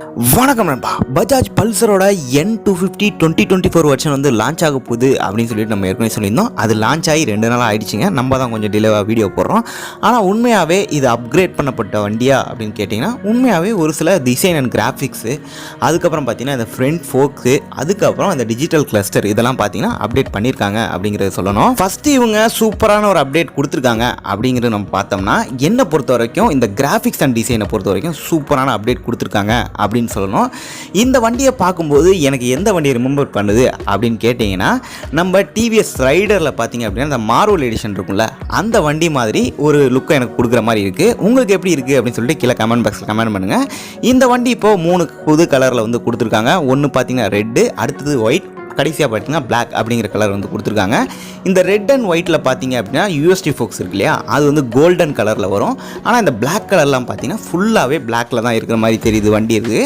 வணக்கம் நண்பா. Bajaj பல்சரோட N250 2024 version வந்து லான்ச் ஆக போகுது அப்படின்னு சொல்லிட்டு நம்ம ஏற்கனவே சொல்லியிருந்தோம். அது லான்ச் ஆகி 2 நாள் ஆயிடுச்சுங்க. நம்ம தான் கொஞ்சம் டிலேவாக வீடியோ போடுறோம். ஆனால் உண்மையாகவே இது அப்கிரேட் பண்ணப்பட்ட வண்டியா அப்படின்னு கேட்டிங்கன்னா உண்மையாகவே ஒரு சில டிசைன் அண்ட் கிராஃபிக்ஸு, அதுக்கப்புறம் பார்த்தீங்கன்னா இந்த ஃப்ரண்ட் ஃபோக்ஸு, அதுக்கப்புறம் இந்த டிஜிட்டல் கிளஸ்டர் இதெல்லாம் பார்த்தீங்கன்னா அப்டேட் பண்ணியிருக்காங்க அப்படிங்கிறத சொல்லணும். ஃபஸ்ட்டு இவங்க சூப்பரான ஒரு அப்டேட் கொடுத்துருக்காங்க அப்படிங்கிறது நம்ம பார்த்தோம்னா என்னை பொறுத்த வரைக்கும் இந்த கிராஃபிக்ஸ் அண்ட் டிசைனை பொறுத்த வரைக்கும் சூப்பரான அப்டேட் கொடுத்துருக்காங்க அப்படின்னு சொல்லணும். இந்த வண்டியை பார்க்கும்போது எனக்கு எந்த வண்டியை ரிமெம்பர் பண்ணுது அப்படின்னு கேட்டிங்கன்னா நம்ம டிவிஎஸ் ரைடரில் பார்த்தீங்க அப்படின்னா இந்த மார்வல் எடிஷன் இருக்கும்ல, அந்த வண்டி மாதிரி ஒரு லுக்கை எனக்கு கொடுக்குற மாதிரி இருக்குது. உங்களுக்கு எப்படி இருக்குது அப்படின்னு சொல்லிட்டு கீழே கமெண்ட் பாக்ஸில் கமெண்ட் பண்ணுங்கள். இந்த வண்டி இப்போது 3 புது கலரில் வந்து கொடுத்துருக்காங்க. ஒன்று பார்த்தீங்கன்னா ரெட்டு, அடுத்தது ஒயிட், கடைசியாக பார்த்தீங்கன்னா பிளாக் அப்படிங்கிற கலர் வந்து கொடுத்துருக்காங்க. இந்த ரெட் அண்ட் ஒயிட்டில் பார்த்தீங்க அப்படின்னா யூஎஸ்டி ஃபோக்ஸ் இருக்கு இல்லையா, அது வந்து கோல்டன் கலரில் வரும். ஆனால் இந்த பிளாக் கலர்லாம் பார்த்தீங்கன்னா ஃபுல்லாகவே பிளாக்கில் தான் இருக்கிற மாதிரி தெரியுது வண்டி இருக்குது.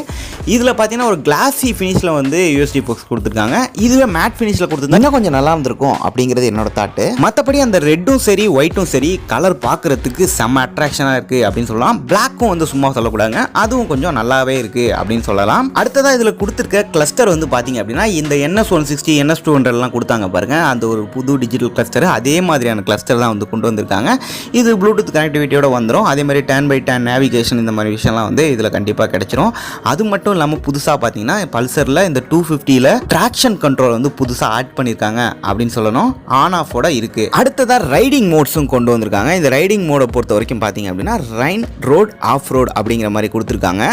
இதில் பார்த்தீங்கன்னா ஒரு கிளாஸி ஃபினிஷில் வந்து யூஎஸ்டி ஃபோக்ஸ் கொடுத்துருக்காங்க. இதுவே மேட் ஃபினிஷில் கொடுத்துருந்தா இன்னும் கொஞ்சம் நல்லா இருந்திருக்கும் அப்படிங்கிறது என்னோட தாட்டு. மற்றபடி அந்த ரெட்டும் சரி ஒயிட்டும் சரி கலர் பார்க்குறதுக்கு செம்ம அட்ராக்ஷனாக இருக்குது அப்படின்னு சொல்லலாம். பிளாக்கும் வந்து சும்மா சொல்லக்கூடாதுங்க, அதுவும் கொஞ்சம் நல்லாவே இருக்குது அப்படின்னு சொல்லலாம். அடுத்ததாக இதில் கொடுத்துருக்க கிளஸ்டர் வந்து பார்த்தீங்க அப்படின்னா இந்த NS160 NS200 கொடுத்தாங்க பாருங்க, அந்த ஒரு புது டிஜிட்டல் கிளஸ்டர் அதே மாதிரியான கிளஸ்டர் தான் வந்து கொண்டு வந்திருக்காங்க. இது ப்ளூடூத் கனெக்டிவிட்டியோட வந்துடும். அதே மாதிரி 10x10 நேவிகேஷன் இந்த மாதிரி விஷயம்லாம் வந்து இதில் கண்டிப்பாக கிடைச்சிரும். அது மட்டும் இல்லாமல் புதுசாக பார்த்தீங்கன்னா பல்சரில் இந்த 250ல் ட்ராக்ஷன் கண்ட்ரோல் வந்து புதுசாக ஆட் பண்ணியிருக்காங்க அப்படின்னு சொல்லணும். ஆன் ஆஃபோட இருக்குது. அடுத்ததாக ரைடிங் மோட்ஸும் கொண்டு வந்திருக்காங்க. இந்த ரைடிங் மோடை பொறுத்த வரைக்கும் பார்த்தீங்க அப்படின்னா ரைன் ரோட் ஆஃப் ரோட் அப்படிங்கிற மாதிரி கொடுத்துருக்காங்க.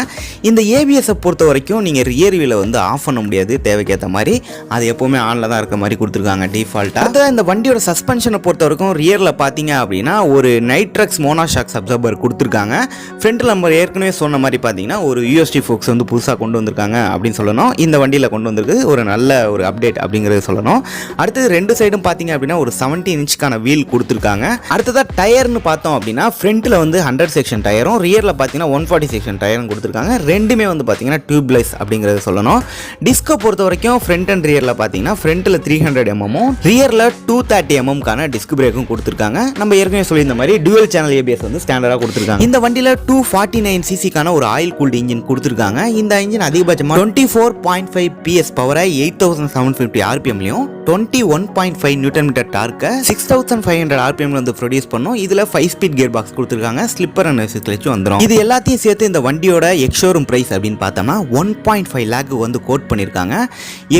இந்த ஏபிஎஸை பொறுத்த வரைக்கும் நீங்கள் ரியர் வீலை வந்து ஆஃப் பண்ண முடியாது, தேவைக்கேற்ற மாதிரி அது எப்போவுமே ஆனில் தான் இருக்க மாதிரி கொடுத்துருக்காங்க டிஃபால்ட்டாக. அடுத்தது இந்த வண்டியோட சஸ்பென்ஷனை பொறுத்த வரைக்கும் ரியரில் பார்த்தீங்க அப்படின்னா ஒரு நைட்ரக்ஸ் மோனோஷாக் அப்சர்வர் கொடுத்துருக்காங்க. ஃப்ரண்ட்டில் நம்ம ஏற்கனவே சொன்ன மாதிரி பார்த்தீங்கன்னா ஒரு யூஎஸ்டி ஃபோக்ஸ் வந்து புதுசாக கொண்டு வந்திருக்காங்க அப்படின்னு சொல்லணும். இந்த வண்டியில் கொண்டு வந்திருக்கு ஒரு நல்ல ஒரு அப்டேட் அப்படிங்கிறது சொல்லணும். அடுத்தது 2 சைடும் பார்த்தீங்க அப்படின்னா ஒரு 17 இன்ச்சுக்கான வீல் கொடுத்துருக்காங்க. அடுத்ததாக டயர்னு பார்த்தோம் அப்படின்னா ஃப்ரண்ட்டில் வந்து 100 செக்ஷன் டயரும், ரியரில் பார்த்தீங்கன்னா 140 செக்ஷன் டயரும் கொடுத்துருக்காங்க. ரெண்டுமே வந்து பார்த்தீங்கன்னா டியூப்லெஸ் அப்படிங்கிறது சொல்லணும். டிஸ்கை பொறுத்த வரைக்கும் ஃப்ரண்ட் அண்ட் ரியரில் பார்த்தீங்கன்னா ஃப்ரண்ட்டில் 300 mm ரியரில் 230 mm டிஸ்க் பிரேக்கும் கொடுத்துருக்காங்க. நம்ம ஏற்கனவே சொல்லியிருந்த மாதிரி டியூவல் சேனல் ஏபிஎஸ் வந்து ஸ்டாண்டர்டாக கொடுத்துருக்காங்க. இந்த வண்டியில் 249 cc ஒரு ஆயில் கூல்டு இன்ஜின் கொடுத்துருக்காங்க. இந்த இன்ஜின் அதிகபட்சமாக 24.5 PS பவரை 8750 RPMலையும் 21.5 Nm டார்க்கை 6500 RPM வந்து ப்ரொடியூஸ் பண்ணும். இதில் 5 ஸ்பீட் கியர் பாக்ஸ் கொடுத்துருக்காங்க. ஸ்லிப்பர் அண்ட் கிளட்ச் வந்துடும். இது எல்லாத்தையும் சேர்த்து இந்த வண்டியோட எக்ஸ்ஷோரூம் பிரைஸ் அப்படின்னு பார்த்தோம்னா 1.5 lakh வந்து கோட் பண்ணியிருக்காங்க.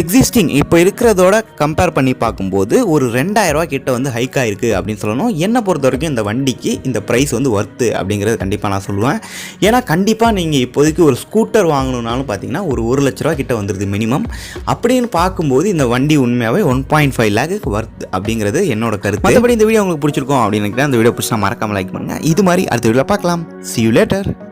எக்ஸிஸ்டிங் இப்போ இருக்கிறதோட கம்பேர் பண்ணி பார்க்கும்போது ஒரு 2000 ரூபா கிட்ட வந்து ஹைக் ஆயிருக்கு அப்படின்னு சொல்லணும். என்னை பொறுத்த வரைக்கும் இந்த வண்டிக்கு இந்த ப்ரைஸ் வந்து ஒர்த்து அப்படிங்கிறது கண்டிப்பாக நான் சொல்லுவேன். ஏன்னா கண்டிப்பாக நீங்கள் இப்போதைக்கு ஒரு ஸ்கூட்டர் வாங்கணுன்னாலும் பார்த்தீங்கன்னா ஒரு 1 லட்ச ரூபா கிட்ட வந்துடுது மினிமம். அப்படின்னு பார்க்கும்போது இந்த வண்டி உண்மையாகவே 1.5 lakh ஒர்த் அப்படிங்கிறது என்னோட கருத்து. மற்றபடி இந்த வீடியோ உங்களுக்கு பிடிச்சிருக்கும் அப்படின்னு நினைக்கிறேன். அந்த வீடியோ பிடிச்சா மறக்காம லைக் பண்ணுங்க. இது மாதிரி அடுத்த வீடியோவில் பார்க்கலாம். See you later.